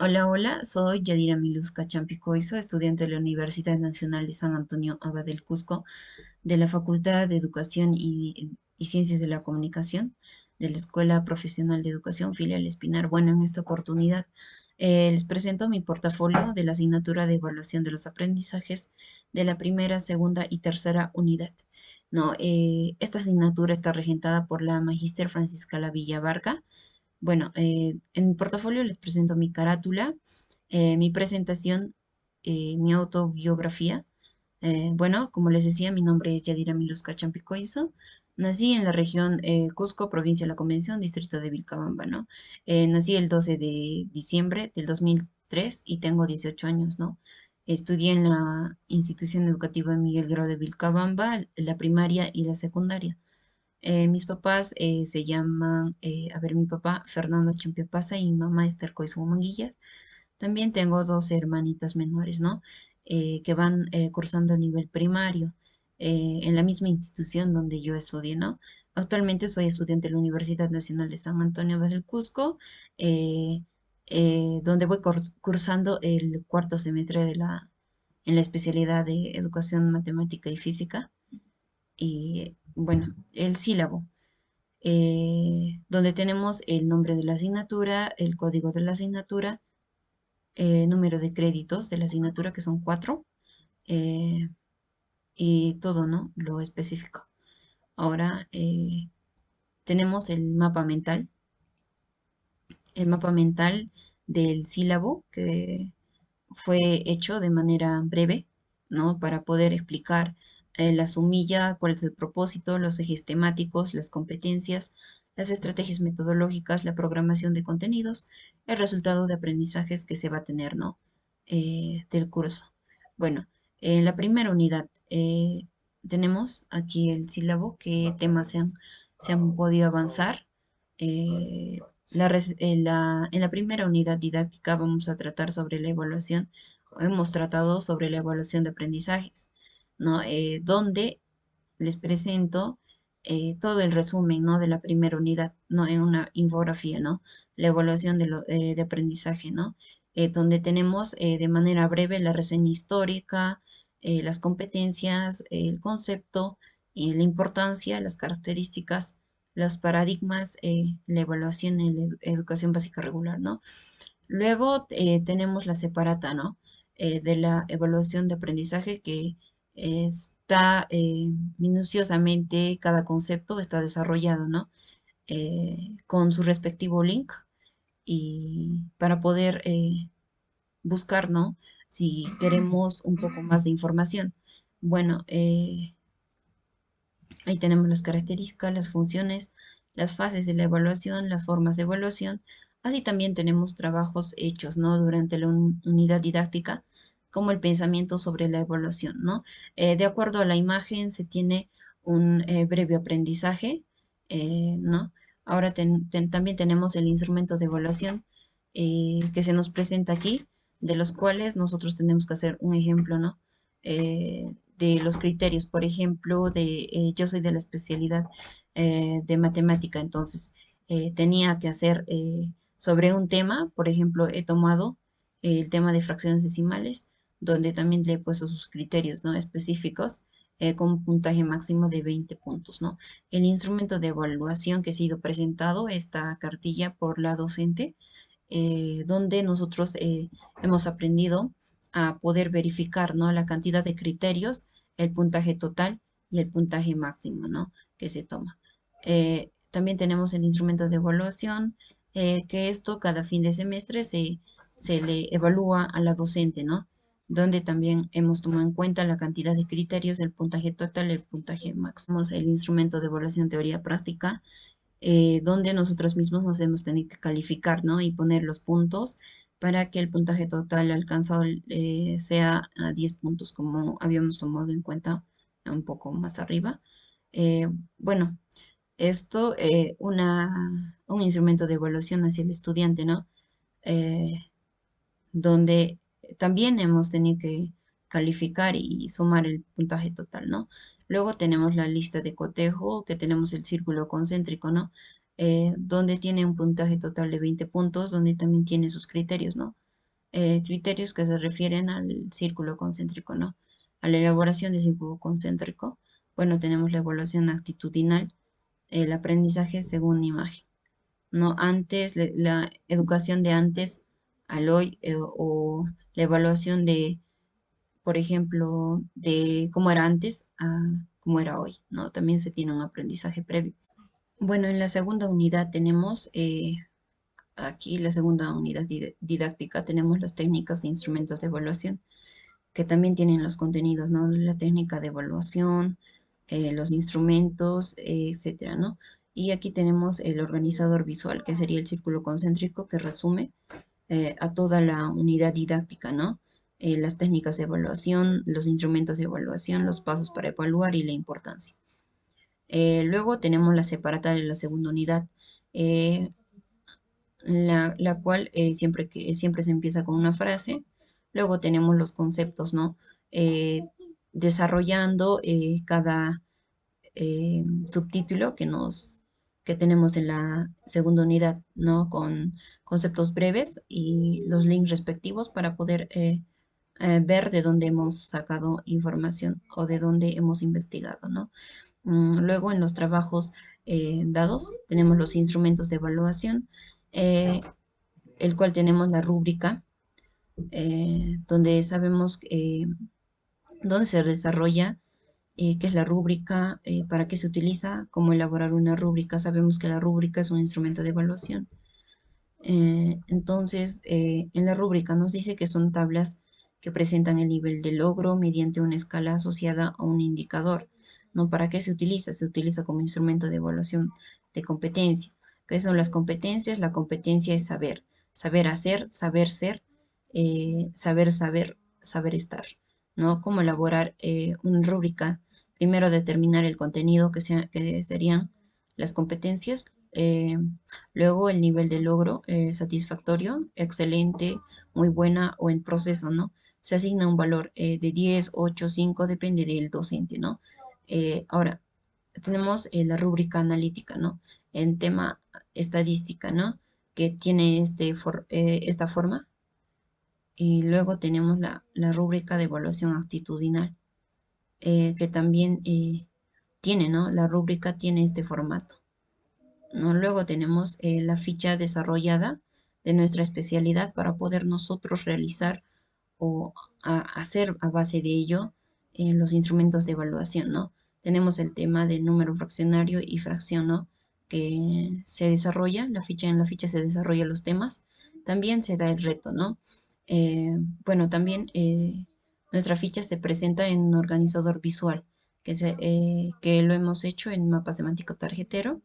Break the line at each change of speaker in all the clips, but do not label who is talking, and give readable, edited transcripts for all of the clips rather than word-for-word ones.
Hola, hola, soy Yadira Miluska Champicoiso, estudiante de la Universidad Nacional de San Antonio Abad del Cusco, de la Facultad de Educación y Ciencias de la Comunicación, de la Escuela Profesional de Educación, filial Espinar. Bueno, en esta oportunidad les presento mi portafolio de la asignatura de evaluación de los aprendizajes de la primera, segunda y tercera unidad. No, esta asignatura está regentada por la magíster Francisca Lavilla Varga. Bueno, en mi portafolio les presento mi carátula, mi presentación, mi autobiografía. Bueno, como les decía, mi nombre es Yadira Miluska Champicoiso. Nací en la región Cusco, provincia de la Convención, distrito de Vilcabamba, ¿no? Nací el 12 de diciembre del 2003 y tengo 18 años, ¿no? Estudié en la institución educativa Miguel Grau de Vilcabamba, la primaria y la secundaria. Mis papás se llaman, mi papá Fernando Chimpepasa y mi mamá Esther Coiso Manguillas. También tengo dos hermanitas menores, ¿no? Que van cursando el nivel primario en la misma institución donde yo estudié, ¿no? Actualmente soy estudiante de la Universidad Nacional de San Antonio del Cusco, eh, donde voy cursando el cuarto semestre en la especialidad de Educación Matemática y Física. Y bueno, el sílabo donde tenemos el nombre de la asignatura, el código de la asignatura, número de créditos de la asignatura, que son cuatro, eh, y todo, ¿no? Lo específico. Ahora tenemos el mapa mental del sílabo, que fue hecho de manera breve, ¿no? Para poder explicar la sumilla, cuál es el propósito, los ejes temáticos, las competencias, las estrategias metodológicas, la programación de contenidos, el resultado de aprendizajes que se va a tener, ¿no? Del curso. Bueno, en la primera unidad tenemos aquí el sílabo, qué temas se han podido avanzar. Eh, en la primera unidad didáctica vamos a tratar sobre la evaluación, hemos tratado sobre la evaluación de aprendizajes, ¿no? Donde les presento todo el resumen, ¿no? De la primera unidad, ¿no? En una infografía, ¿no? La evaluación de aprendizaje, ¿no? Donde tenemos de manera breve la reseña histórica, las competencias, el concepto, la importancia, las características, los paradigmas, la evaluación en la educación básica regular, ¿no? Luego tenemos la separata, ¿no? De la evaluación de aprendizaje que está minuciosamente, cada concepto está desarrollado, ¿no? Con su respectivo link y para poder buscar, ¿no? Si queremos un poco más de información. Bueno, ahí tenemos las características, las funciones, las fases de la evaluación, las formas de evaluación. Así también tenemos trabajos hechos, ¿no? Durante la unidad didáctica, como el pensamiento sobre la evaluación, ¿no? De acuerdo a la imagen se tiene un breve aprendizaje, ¿no? Ahora también tenemos el instrumento de evaluación que se nos presenta aquí, de los cuales nosotros tenemos que hacer un ejemplo, ¿no? De los criterios, por ejemplo, yo soy de la especialidad de matemática, entonces tenía que hacer sobre un tema, por ejemplo, he tomado el tema de fracciones decimales, donde también le he puesto sus criterios, ¿no? Específicos, con un puntaje máximo de 20 puntos, ¿no? El instrumento de evaluación que ha sido presentado, esta cartilla por la docente, donde nosotros hemos aprendido a poder verificar, ¿no? La cantidad de criterios, el puntaje total y el puntaje máximo, ¿no? Que se toma. También tenemos el instrumento de evaluación, que esto cada fin de semestre se le evalúa a la docente, ¿no? Donde también hemos tomado en cuenta la cantidad de criterios, el puntaje total, el puntaje máximo. El instrumento de evaluación teoría práctica, donde nosotros mismos nos hemos tenido que calificar, ¿no? Y poner los puntos para que el puntaje total alcanzado sea a 10 puntos, como habíamos tomado en cuenta un poco más arriba. Eh, bueno, esto, un instrumento de evaluación hacia el estudiante, ¿no? Eh, donde también hemos tenido que calificar y sumar el puntaje total, ¿no? Luego tenemos la lista de cotejo, que tenemos el círculo concéntrico, ¿no? donde tiene un puntaje total de 20 puntos, donde también tiene sus criterios, ¿no? Criterios que se refieren al círculo concéntrico, ¿no? A la elaboración del círculo concéntrico, bueno, tenemos la evaluación actitudinal, el aprendizaje según imagen, ¿no? Antes, la educación de antes al hoy, o la evaluación de, por ejemplo, de cómo era antes a cómo era hoy, ¿no? También se tiene un aprendizaje previo. Bueno, en la segunda unidad tenemos, aquí la segunda unidad didáctica, tenemos las técnicas e instrumentos de evaluación, que también tienen los contenidos, ¿no? La técnica de evaluación, los instrumentos, etcétera, ¿no? Y aquí tenemos el organizador visual, que sería el círculo concéntrico que resume a toda la unidad didáctica, ¿no? Las técnicas de evaluación, los instrumentos de evaluación, los pasos para evaluar y la importancia. Luego tenemos la separata de la segunda unidad, eh, la cual siempre se empieza con una frase. Luego tenemos los conceptos, ¿no? Eh, Desarrollando cada subtítulo que tenemos en la segunda unidad, ¿no? Con conceptos breves y los links respectivos para poder ver de dónde hemos sacado información o de dónde hemos investigado, ¿no? Luego, en los trabajos dados, tenemos los instrumentos de evaluación, eh, el cual tenemos la rúbrica, donde sabemos dónde se desarrolla, qué es la rúbrica, para qué se utiliza, cómo elaborar una rúbrica. Sabemos que la rúbrica es un instrumento de evaluación. Entonces, en la rúbrica nos dice que son tablas que presentan el nivel de logro mediante una escala asociada a un indicador. ¿No? ¿Para qué se utiliza? Se utiliza como instrumento de evaluación de competencia. ¿Qué son las competencias? La competencia es saber, saber hacer, saber ser, saber estar. ¿No? Cómo elaborar una rúbrica. Primero determinar el contenido que serían las competencias. Luego el nivel de logro, satisfactorio, excelente, muy buena o en proceso, ¿no? Se asigna un valor de 10, 8, 5, depende del docente, ¿no? Ahora, tenemos la rúbrica analítica, ¿no? En tema estadística, ¿no? Que tiene esta forma. Y luego tenemos la rúbrica de evaluación actitudinal, que también tiene, ¿no? La rúbrica tiene este formato, ¿no? Luego tenemos la ficha desarrollada de nuestra especialidad para poder nosotros realizar o hacer a base de ello los instrumentos de evaluación, ¿no? Tenemos el tema del número fraccionario y fracción, ¿no? Que se desarrolla, en la ficha se desarrollan los temas, también se da el reto, ¿no? Bueno, también nuestra ficha se presenta en un organizador visual, que lo hemos hecho en mapa semántico tarjetero,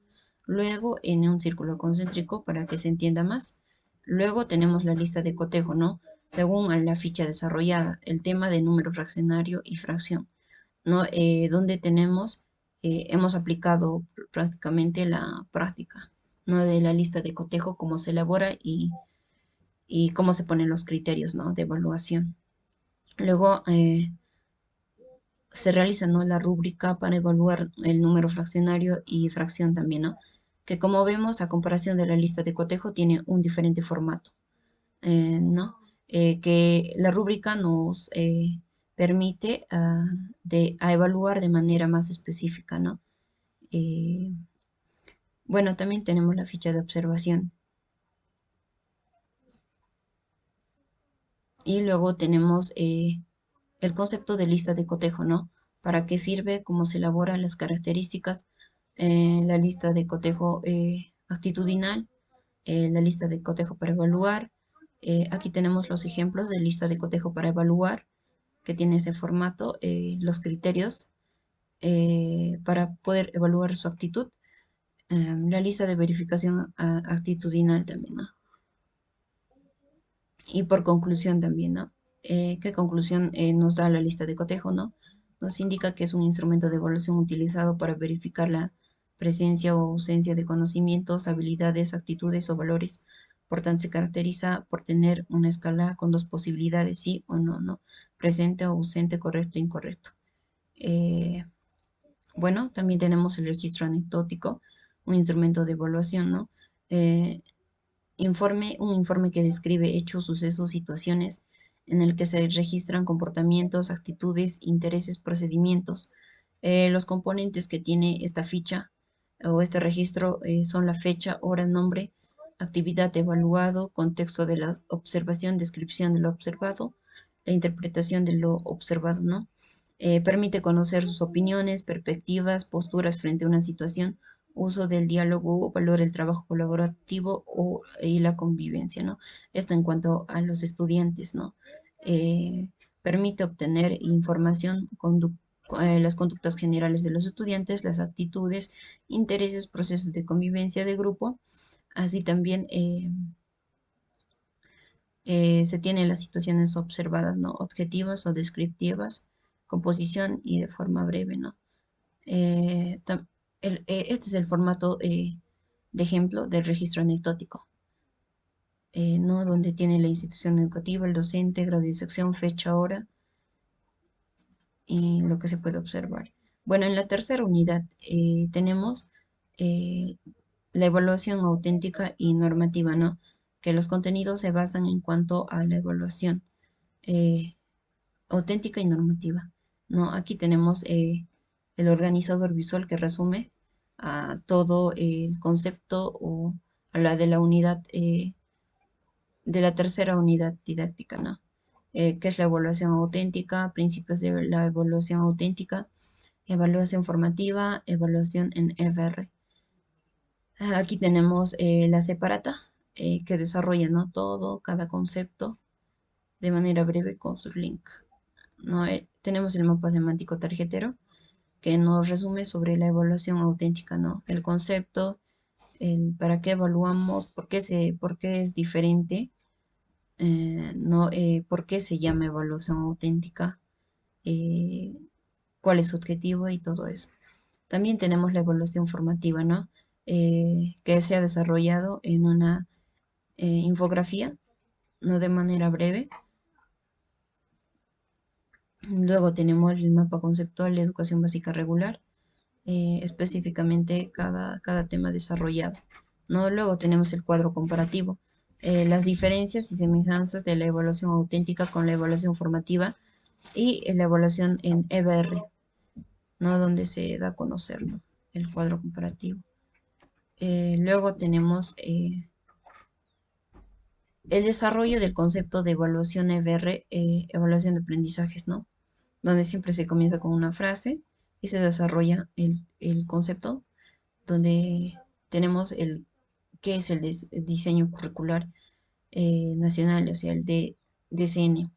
luego en un círculo concéntrico para que se entienda más. Luego tenemos la lista de cotejo, ¿no? Según a la ficha desarrollada, el tema de número fraccionario y fracción, ¿no? Donde hemos aplicado prácticamente la práctica, ¿no? De la lista de cotejo, cómo se elabora y cómo se ponen los criterios, ¿no? De evaluación. Luego se realiza, ¿no? La rúbrica para evaluar el número fraccionario y fracción también, ¿no? Que como vemos, a comparación de la lista de cotejo, tiene un diferente formato, ¿no? Que la rúbrica nos permite a evaluar de manera más específica, ¿no? Eh, bueno, también tenemos la ficha de observación y luego tenemos el concepto de lista de cotejo, ¿no? ¿Para qué sirve? ¿Cómo se elaboran las características? La lista de cotejo actitudinal, la lista de cotejo para evaluar. Aquí tenemos los ejemplos de lista de cotejo para evaluar, que tiene ese formato, los criterios para poder evaluar su actitud, la lista de verificación actitudinal también, ¿no? Y por conclusión también, ¿no? ¿Qué conclusión nos da la lista de cotejo, ¿no? Nos indica que es un instrumento de evaluación utilizado para verificar la presencia o ausencia de conocimientos, habilidades, actitudes o valores. Por tanto, se caracteriza por tener una escala con dos posibilidades, sí o no, ¿no? Presente o ausente, correcto, incorrecto. Eh, bueno, también tenemos el registro anecdótico, un instrumento de evaluación, ¿no? Eh, un informe que describe hechos, sucesos, situaciones en el que se registran comportamientos, actitudes, intereses, procedimientos. Los componentes que tiene esta ficha o este registro son la fecha, hora, nombre, actividad evaluado, contexto de la observación, descripción de lo observado, la interpretación de lo observado, ¿no? Permite conocer sus opiniones, perspectivas, posturas frente a una situación, uso del diálogo, valora el trabajo colaborativo y la convivencia, ¿no? Esto en cuanto a los estudiantes, ¿no? Permite obtener información, las conductas generales de los estudiantes, las actitudes, intereses, procesos de convivencia de grupo, así también se tienen las situaciones observadas, ¿no? Objetivas o descriptivas, composición y de forma breve, ¿no? Eh, tam- este es el formato de ejemplo del registro anecdótico, ¿no? Donde tiene la institución educativa, el docente, grado de sección, fecha, hora y lo que se puede observar. Bueno, en la tercera unidad tenemos eh, la evaluación auténtica y normativa, ¿no? Que los contenidos se basan en cuanto a la evaluación eh, auténtica y normativa, ¿no? Aquí tenemos el organizador visual que resume a todo el concepto o a la de la unidad, de la tercera unidad didáctica, ¿no? Que es la evaluación auténtica, principios de la evaluación auténtica, evaluación formativa, evaluación en EVR. Aquí tenemos la separata que desarrolla, ¿no? Todo, cada concepto de manera breve con sus links, ¿no? Tenemos el mapa semántico tarjetero que nos resume sobre la evaluación auténtica, ¿no? El concepto, el para qué evaluamos, por qué es diferente, ¿no? ¿Por qué se llama evaluación auténtica? Eh, ¿Cuál es su objetivo y todo eso? También tenemos la evaluación formativa, ¿no? Que se ha desarrollado en una infografía, no de manera breve. Luego tenemos el mapa conceptual de educación básica regular, específicamente cada tema desarrollado, ¿no? Luego tenemos el cuadro comparativo, las diferencias y semejanzas de la evaluación auténtica con la evaluación formativa y la evaluación en EBR, ¿no? Donde se da a conocer, ¿no? El cuadro comparativo. Luego tenemos el desarrollo del concepto de evaluación EBR, evaluación de aprendizajes, ¿no? Donde siempre se comienza con una frase y se desarrolla el concepto, donde tenemos el qué es el diseño curricular nacional, o sea, el de DCN,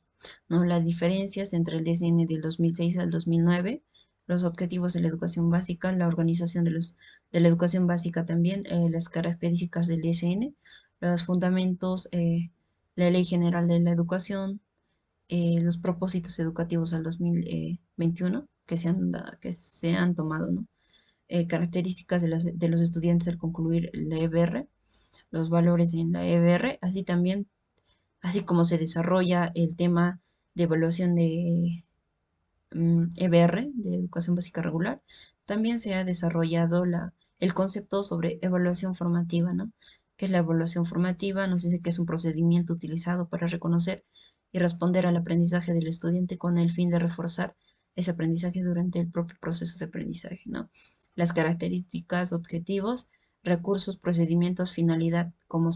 ¿no? Las diferencias entre el DCN del 2006 al 2009, los objetivos de la educación básica, la organización de la educación básica también, las características del DCN, los fundamentos, la Ley General de la Educación, los propósitos educativos al 2021 que se han tomado, ¿no? Características de los estudiantes al concluir la EBR, los valores en la EBR, así como se desarrolla el tema de evaluación de EBR, de educación básica regular, también se ha desarrollado el concepto sobre evaluación formativa, ¿no? ¿Qué es la evaluación formativa? Nos dice que es un procedimiento utilizado para reconocer y responder al aprendizaje del estudiante con el fin de reforzar ese aprendizaje durante el propio proceso de aprendizaje, ¿no? Las características, objetivos, recursos, procedimientos, finalidad, cómo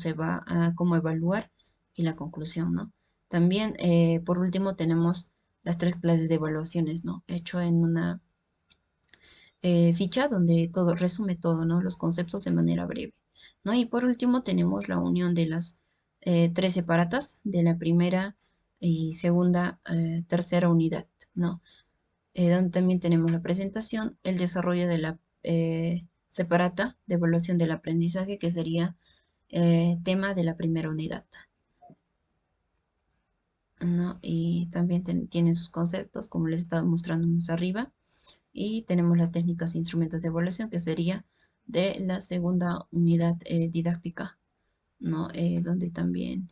evaluar y la conclusión, ¿no? También, por último, tenemos las tres clases de evaluaciones, ¿no? Hecho en una ficha donde todo resume todo, ¿no? Los conceptos de manera breve, ¿no? Y por último tenemos la unión de las tres separatas de la primera y segunda, tercera unidad, ¿no? Donde también tenemos la presentación, el desarrollo de la separata de evaluación del aprendizaje, que sería tema de la primera unidad, ¿no? Y también tiene sus conceptos, como les estaba mostrando más arriba. Y tenemos las técnicas e instrumentos de evaluación, que sería de la segunda unidad didáctica, ¿no? Donde también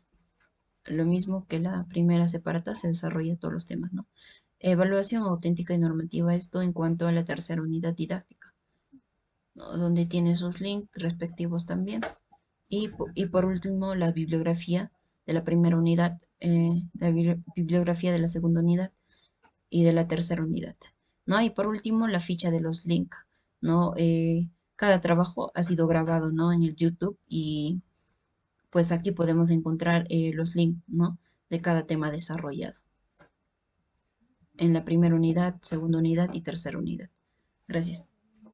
lo mismo que la primera separata se desarrolla todos los temas, ¿no? Evaluación auténtica y normativa, esto en cuanto a la tercera unidad didáctica. ¿no? Donde tiene sus links respectivos también. Y por último, la bibliografía de la primera unidad, la bibliografía de la segunda unidad y de la tercera unidad, ¿no? Y por último, la ficha de los links, ¿no? Cada trabajo ha sido grabado, ¿no? En el YouTube y pues aquí podemos encontrar los links, ¿no? De cada tema desarrollado en la primera unidad, segunda unidad y tercera unidad. Gracias.